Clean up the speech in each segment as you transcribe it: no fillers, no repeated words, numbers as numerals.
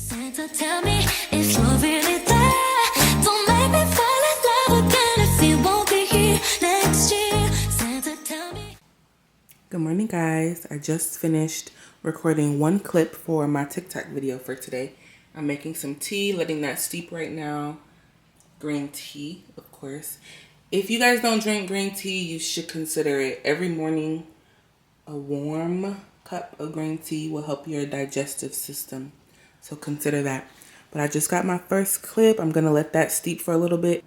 Santa, tell me if you're really there. Don't make me fall in love again if you won't be here next year. Santa, tell me. Good morning, guys. I just finished recording one clip for my TikTok video for today. I'm making some tea, letting that steep right now. Green tea, of course. If you guys don't drink green tea, you should consider it. Every morning, a warm cup of green tea will help your digestive system. So consider that. But I just got my first clip. I'm going to let that steep for a little bit.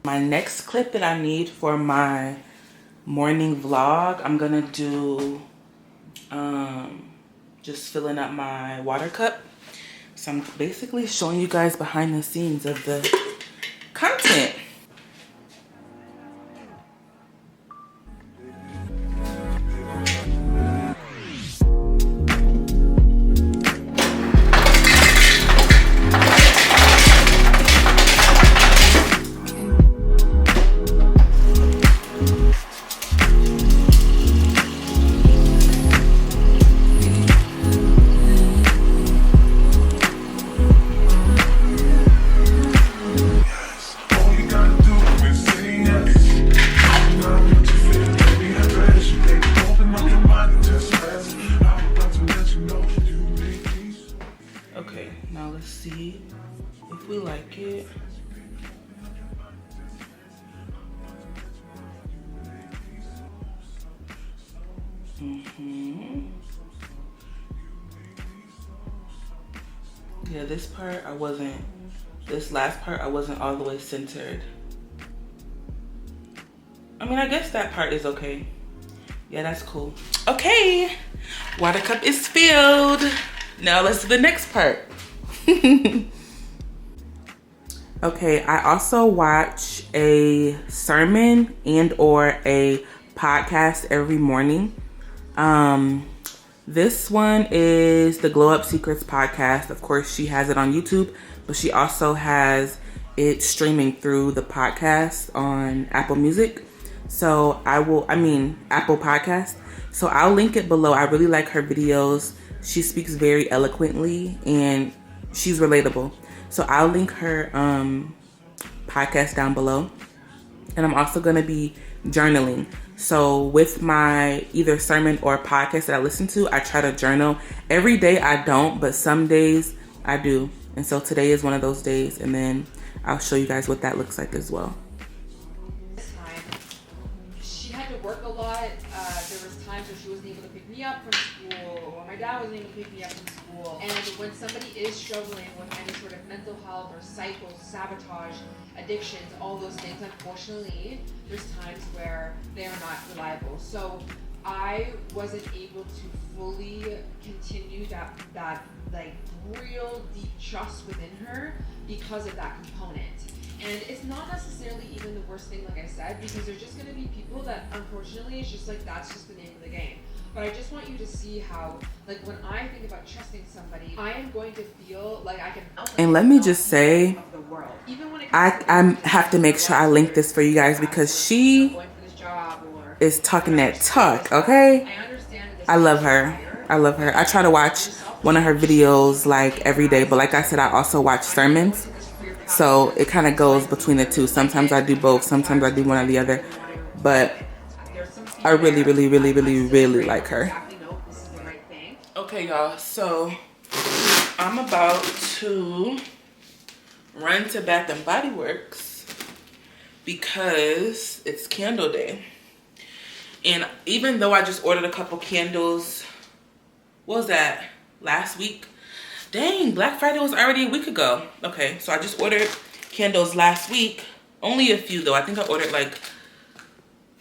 My next clip that I need for my morning vlog, I'm gonna do just filling up my water cup. So I'm basically showing you guys behind the scenes of the content. Okay, now let's see if we like it. Yeah, this part this last part I wasn't all the way centered. I mean, I guess that part is okay. Yeah, that's cool. Okay, water cup is filled. Now let's do the next part. Okay, I also watch a sermon and or a podcast every morning. This one is the Glow Up Secrets podcast. Of course, she has it on YouTube, but she also has it streaming through the podcast on Apple Music. So Apple Podcast. So I'll link it below. I really like her videos. She speaks very eloquently and she's relatable. So I'll link her podcast down below. And I'm also going to be journaling. So with my either sermon or podcast that I listen to, I try to journal. Every day I don't, but some days I do. And so today is one of those days. And then I'll show you guys what that looks like as well. She had to work a lot. There was times where she wasn't able to pick me up from school, or my dad wasn't able to pick me up from school. And when somebody is struggling with any sort of mental health or cycles, sabotage, addictions, all those things, unfortunately, there's times where they are not reliable. So I wasn't able to fully continue that like real deep trust within her because of that component. And it's not necessarily even the worst thing, like I said, because there's just gonna be people that unfortunately it's just like that's just the name of the game. But I just want you to see how, like, when I think about trusting somebody, I am going to feel like I can. And let me just say, I have to make sure I link this for you guys because she is talking that talk, okay? I love her. I love her. I try to watch one of her videos like every day, but like I said, I also watch sermons. So it kind of goes between the two. Sometimes I do both. Sometimes I do one or the other. But I really, really, really, really, really like her. Okay, y'all, so I'm about to run to Bath and Body Works because it's candle day. And even though I just ordered a couple candles, what was that, last week? Dang, Black Friday was already a week ago. Okay, so I just ordered candles last week. Only a few though. I think I ordered like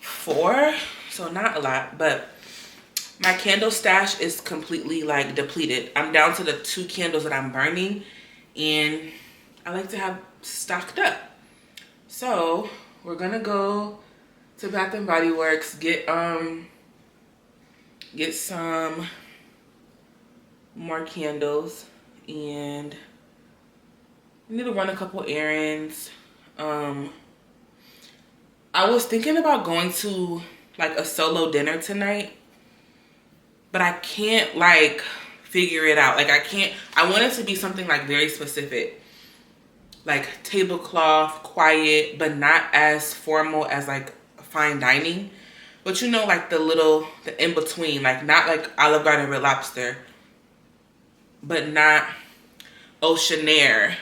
4, so not a lot, but my candle stash is completely like depleted. I'm down to the 2 candles that I'm burning, and I like to have stocked up. So we're gonna go to Bath and Body Works, get some more candles, and I need to run a couple errands. I was thinking about going to like a solo dinner tonight, but I can't like figure it out. Like I want it to be something like very specific, like tablecloth, quiet, but not as formal as like fine dining. But you know, like the in between, like not like Olive Garden Red Lobster, but not Oceanair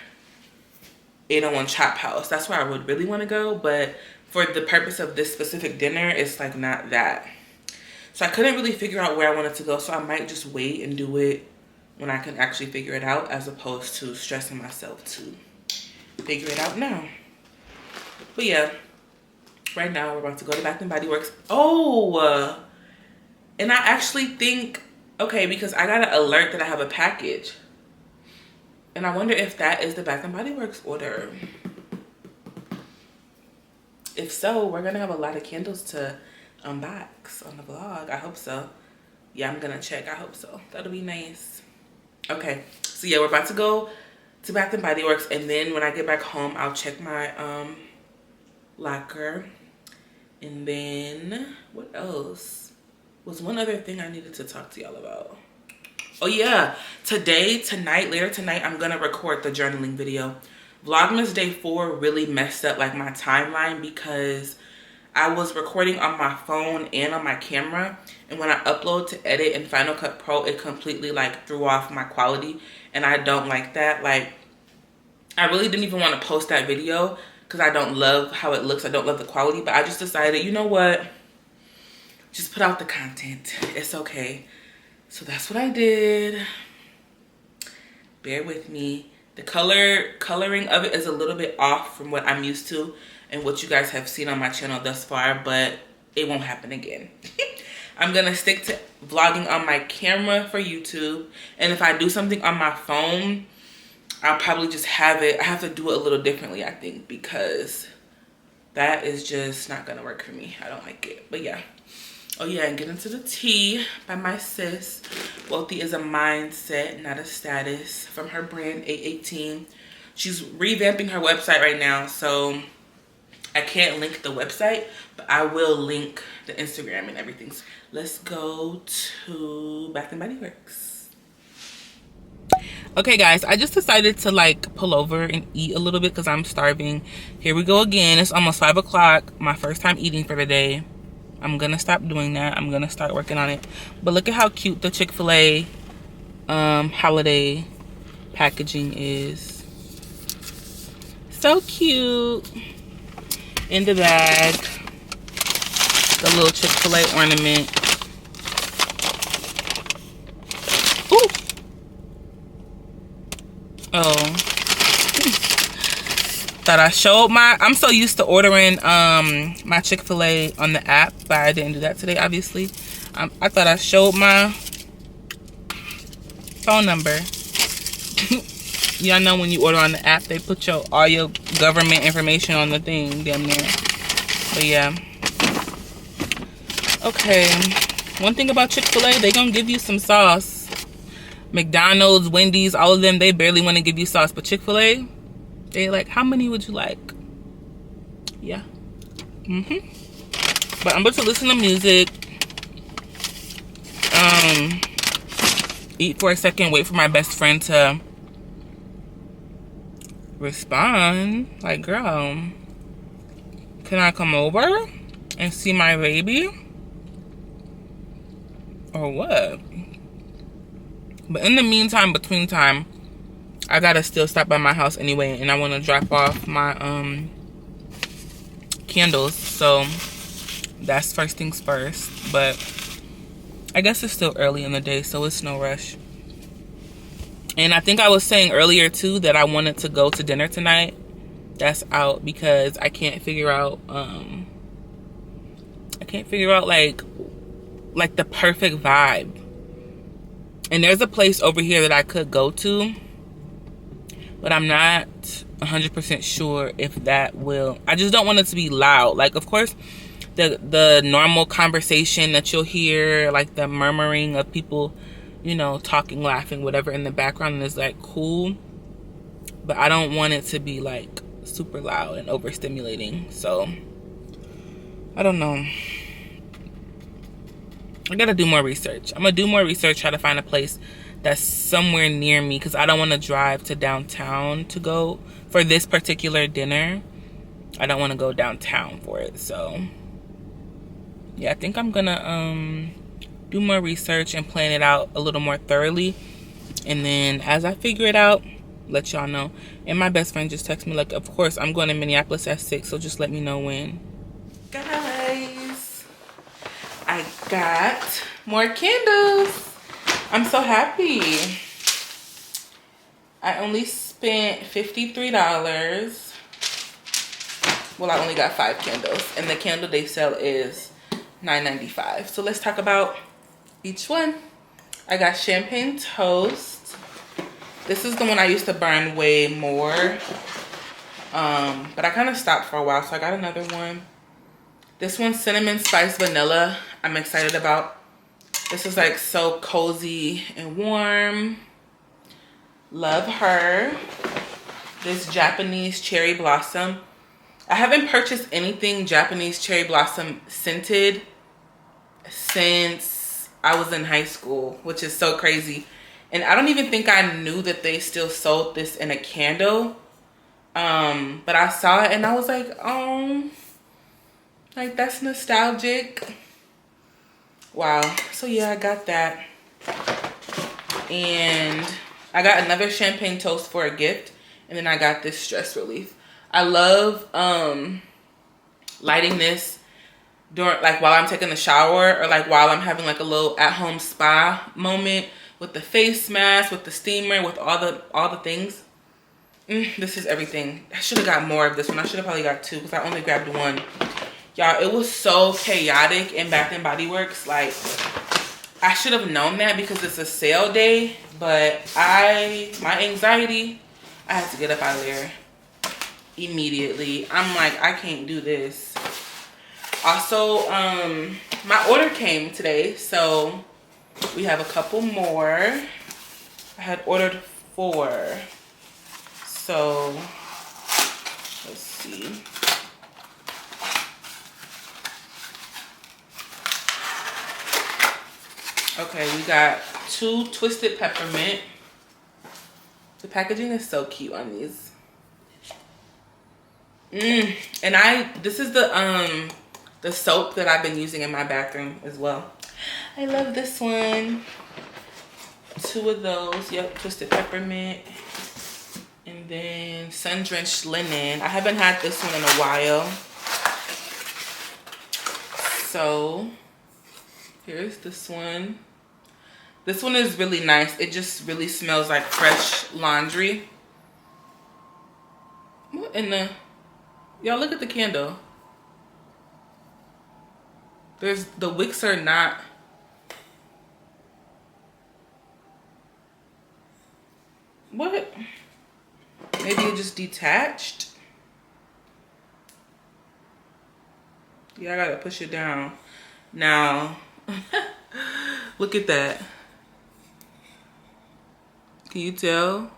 801 Chop House. That's where I would really want to go, but for the purpose of this specific dinner, it's like not that. So I couldn't really figure out where I wanted to go, so I might just wait and do it when I can actually figure it out, as opposed to stressing myself to figure it out now. But yeah, right now we're about to go to Bath and Body Works. Oh, and I actually think, okay, because I got an alert that I have a package, and I wonder if that is the Bath and Body Works order. If so, we're gonna have a lot of candles to unbox on the vlog. I hope so. Yeah, I'm gonna check. I hope so. That'll be nice. Okay, so yeah, we're about to go to Bath and Body Works, and then when I get back home, I'll check my locker. And then what else? Was one other thing I needed to talk to y'all about. Oh yeah, later tonight, I'm gonna record the journaling video. Vlogmas day 4 really messed up like my timeline because I was recording on my phone and on my camera, and when I upload to edit in Final Cut Pro, it completely like threw off my quality, and I don't like that. Like, I really didn't even want to post that video because I don't love how it looks. I don't love the quality, but I just decided, you know what? Just put out the content. It's okay. So that's what I did. Bear with me. The coloring of it is a little bit off from what I'm used to and what you guys have seen on my channel thus far, but it won't happen again. I'm gonna stick to vlogging on my camera for YouTube, and if I do something on my phone, I'll probably just have it. I have to do it a little differently, I think, because that is just not gonna work for me. I don't like it, but yeah. Oh yeah, and get into the tea by my sis. Wealthy is a mindset, not a status, from her brand 818. She's revamping her website right now, so I can't link the website, but I will link the Instagram and everything. So let's go to Bath and Body Works. Okay guys, I just decided to like pull over and eat a little bit because I'm starving. Here we go again. It's almost 5 o'clock. My first time eating for the day. I'm gonna stop doing that. I'm gonna start working on it. But look at how cute the Chick-fil-A holiday packaging is. So cute. In the bag, the little Chick-fil-A ornament. Ooh. Oh. Thought I showed I'm so used to ordering my Chick-fil-A on the app, but I didn't do that today, obviously. I thought I showed my phone number. Y'all know when you order on the app, they put all your government information on the thing, damn near. But yeah. Okay. One thing about Chick-fil-A, they gonna give you some sauce. McDonald's, Wendy's, all of them, they barely want to give you sauce. But Chick-fil-A, they like, how many would you like? Yeah. But I'm about to listen to music. Eat for a second, wait for my best friend to respond. Like, girl, can I come over and see my baby? Or what? But in the meantime, between time, I gotta still stop by my house anyway, and I want to drop off my candles. So that's first things first. But I guess it's still early in the day, so it's no rush. And I think I was saying earlier too that I wanted to go to dinner tonight. That's out because I can't figure out like the perfect vibe. And there's a place over here that I could go to, but I'm not 100% sure if that will. I just don't want it to be loud. Like, of course, the normal conversation that you'll hear, like the murmuring of people, you know, talking, laughing, whatever in the background is like cool. But I don't want it to be like super loud and overstimulating. So I don't know. I gotta do more research. I'm gonna do more research, try to find a place that's somewhere near me, because I don't want to drive to downtown to go for this particular dinner. I don't want to go downtown for it. So yeah, I think I'm gonna do more research and plan it out a little more thoroughly, and then as I figure it out, let y'all know. And my best friend just texted me like, of course I'm going to Minneapolis at 6, so just let me know when. Guys, I got more candles. I'm so happy. I only spent $53. Well, I only got 5 candles, and the candle they sell is $9.95. So let's talk about each one. I got champagne toast. This is the one I used to burn way more, but I kind of stopped for a while, so I got another one. This one's cinnamon spice vanilla. I'm excited about. This is like so cozy and warm. Love her. This Japanese cherry blossom. I haven't purchased anything Japanese cherry blossom scented since I was in high school, which is so crazy. And I don't even think I knew that they still sold this in a candle. But I saw it and I was like, oh, like that's nostalgic. Wow. So yeah, I got that. And I got another champagne toast for a gift. And then I got this stress relief. I love lighting this during, like, while I'm taking a shower, or like while I'm having like a little at-home spa moment with the face mask, with the steamer, with all the things. This is everything. I should have got more of this one. I should have probably got 2 because I only grabbed 1. Y'all, it was so chaotic in Bath and Body Works. Like, I should have known that because it's a sale day, but my anxiety, I had to get up out of there immediately. I'm like, I can't do this. Also, my order came today, so we have a couple more. I had ordered 4. So, let's see. Okay, we got 2 twisted peppermint. The packaging is so cute on these. And this is the soap that I've been using in my bathroom as well. I love this one. 2 of those. Yep, twisted peppermint. And then sun-drenched linen. I haven't had this one in a while. So, here's this one. This one is really nice. It just really smells like fresh laundry. What in the... Y'all look at the candle. The wicks are not... What? Maybe it just detached? Yeah, I gotta push it down. Now, look at that. Can you tell?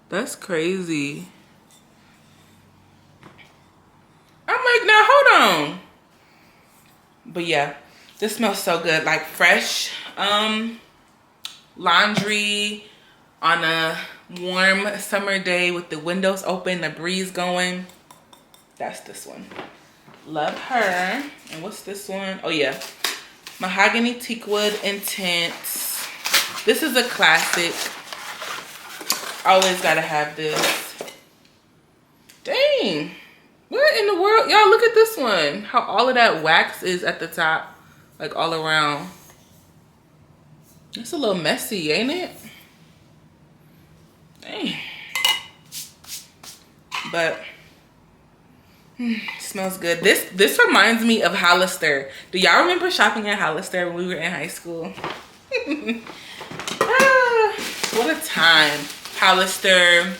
That's crazy. I'm like, now hold on. But yeah, this smells so good. Like fresh laundry on a warm summer day with the windows open, the breeze going. That's this one. Love her. And what's this one? Oh yeah, mahogany teakwood intense. This is a classic. Always gotta have this. Dang. What in the world? Y'all, look at this one. How all of that wax is at the top. Like all around. It's a little messy, ain't it? Dang. But smells good. This reminds me of Hollister. Do y'all remember shopping at Hollister when we were in high school? What a time. Hollister,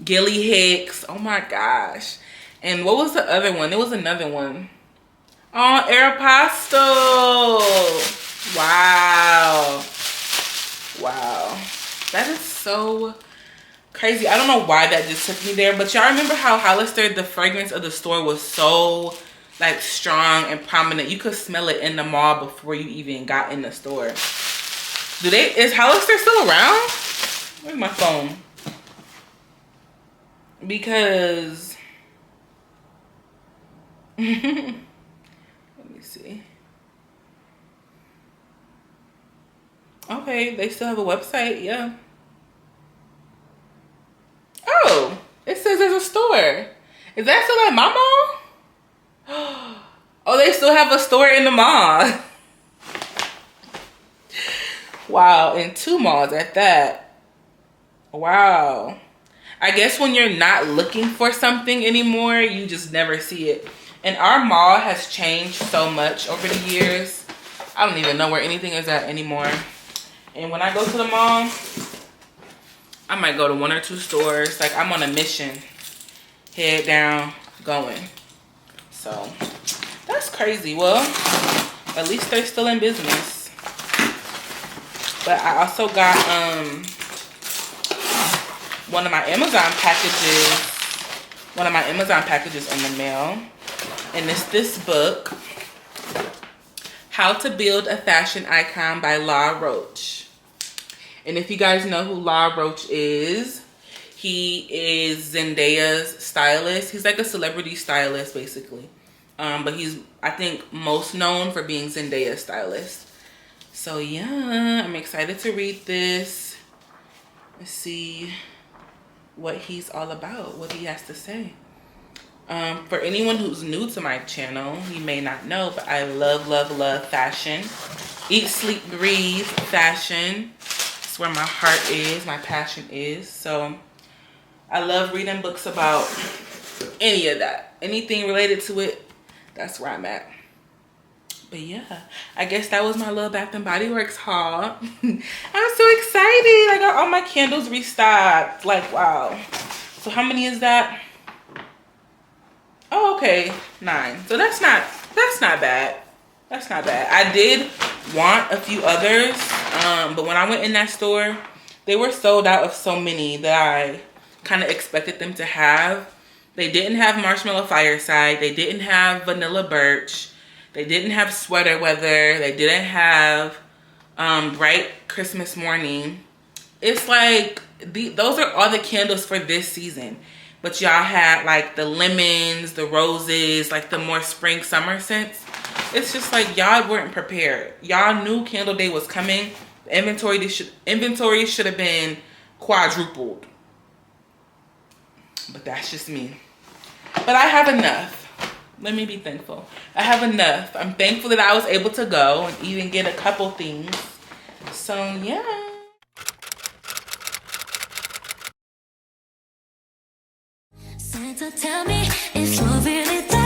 Gilly Hicks. Oh my gosh. And what was the other one? There was another one. Oh, Aeropostale. Wow. Wow. That is so crazy. I don't know why that just took me there, but y'all remember how Hollister, the fragrance of the store was so like strong and prominent. You could smell it in the mall before you even got in the store. Is Hollister still around? Where's my phone? Because let me see. Okay, they still have a website, yeah. Oh, it says there's a store. Is that still at my mall? Oh, they still have a store in the mall. Wow, and 2 malls at that. Wow. I guess when you're not looking for something anymore, you just never see it. And our mall has changed so much over the years. I don't even know where anything is at anymore. And when I go to the mall, I might go to 1 or 2 stores. Like, I'm on a mission. Head down, going. So, that's crazy. Well, at least they're still in business. But I also got one of my Amazon packages in the mail. And it's this book, How to Build a Fashion Icon by La Roche. And if you guys know who La Roche is, he is Zendaya's stylist. He's like a celebrity stylist, basically. But he's, I think, most known for being Zendaya's stylist. So yeah, I'm excited to read this. Let's see what he's all about, what he has to say. For anyone who's new to my channel, you may not know, but I love, love, love fashion. Eat, sleep, breathe fashion. It's where my heart is, my passion is. So I love reading books about any of that. Anything related to it, that's where I'm at. But yeah, I guess that was my little Bath and Body Works haul. I'm so excited. I got all my candles restocked. Like, wow. So how many is that? Oh, okay, 9. So that's not bad. That's not bad. I did want a few others, but when I went in that store, they were sold out of so many that I kind of expected them to have. They didn't have Marshmallow Fireside. They didn't have Vanilla Birch. They didn't have Sweater Weather. They didn't have Bright Christmas Morning. It's like, those are all the candles for this season. But y'all had like the lemons, the roses, like the more spring summer scents. It's just like y'all weren't prepared. Y'all knew Candle Day was coming. The inventory should have been quadrupled. But that's just me. But I have enough. Let me be thankful. I have enough. I'm thankful that I was able to go and even get a couple things. So yeah. Santa, tell me if you're really there.